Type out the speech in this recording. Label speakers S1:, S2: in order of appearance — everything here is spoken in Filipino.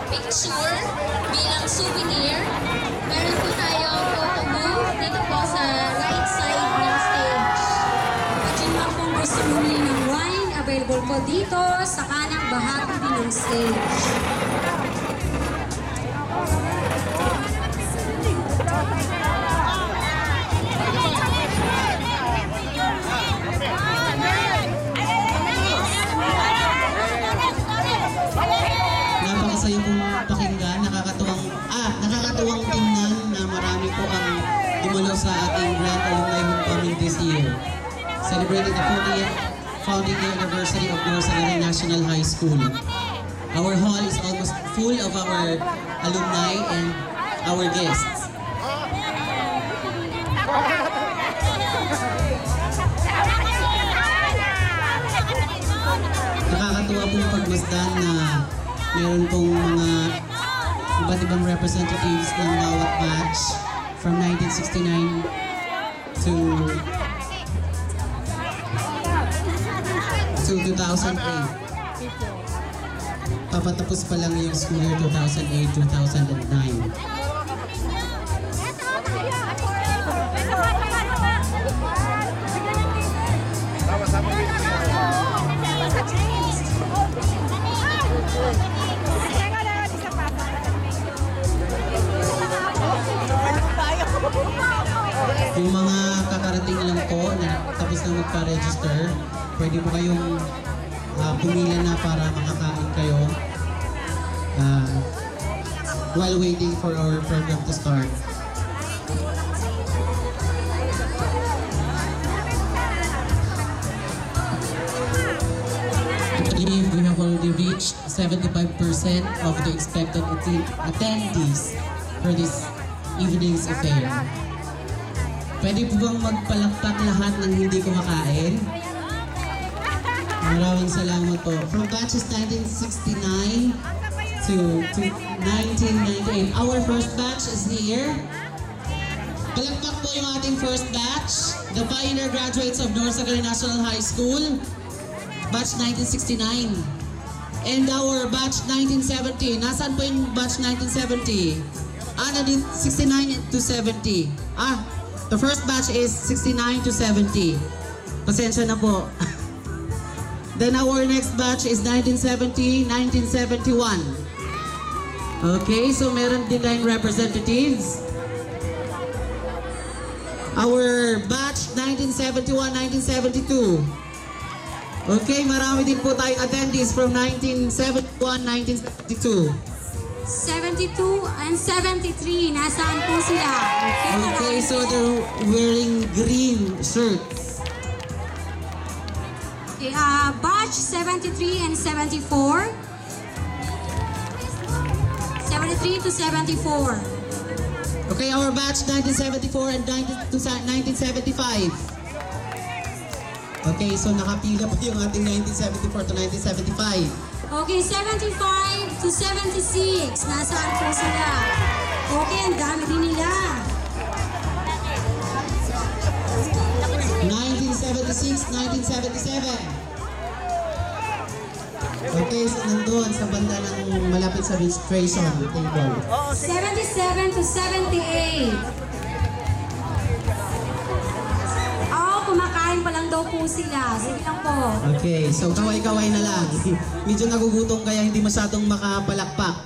S1: picture bilang souvenir. Meron po tayong photo booth dito po sa right side ng stage. At yun mga kung gusto bumili ng wine, available po dito sa kanang bahagi din ng stage.
S2: Napakasaya pong pakinggan, nakakatuwang tingnan na marami po ang dumalo sa ating Grand Alumni Homecoming this year. Celebrating the 40th founding anniversary of Norzagaray National High School. Our hall is almost full of our alumni and our guests. Nakakatuwa pong pagmasdan na meron pong mga iba't ibang representatives ng bawat batch from 1969 to 2008. Papatapos pa lang yung school year 2008-2009. Yung mga kakarating lang po na tapos na magpa-register, pwede po kayong pumila na para makakain kayo while waiting for our program to start. I believe we have already reached 75% of the expected attendees for this evening's affair. Pwede po bang magpalakpak lahat ng hindi kumakain? Maraming salamat po. From batches 1969 to 1998. Our first batch is here. Palakpak po yung ating first batch. The pioneer graduates of Norzagaray National High School. Batch 1969. And our batch 1970. Nasaan po yung batch 1970? 69 to 70. The first batch is 69 to 70. Pasensya na po. Then our next batch is 1970, 1971. Okay, so meron din tayong representatives. Our batch 1971, 1972. Okay, marami din po tayong attendees from 1971, 1972.
S1: 72 and 73, nasaan po sila?
S2: Okay, so they're wearing green shirts.
S1: Okay, batch 73 and 74. 73 to 74.
S2: Okay, our batch 1974 and 1975. Okay, so nakapila po yung ating 1974 to 1975.
S1: Okay, 75 to 76. Nasaan po sila? Okay, ang dami din nila.
S2: 1976, 1977. Okay, so nandun sa banda ng malapit sa registration table.
S1: 77 to 78. Kumakain pa lang daw po sila. Sige lang po.
S2: Okay, so kaway-kaway na lang. Medyo nagugutom kaya hindi masyadong makapalakpak.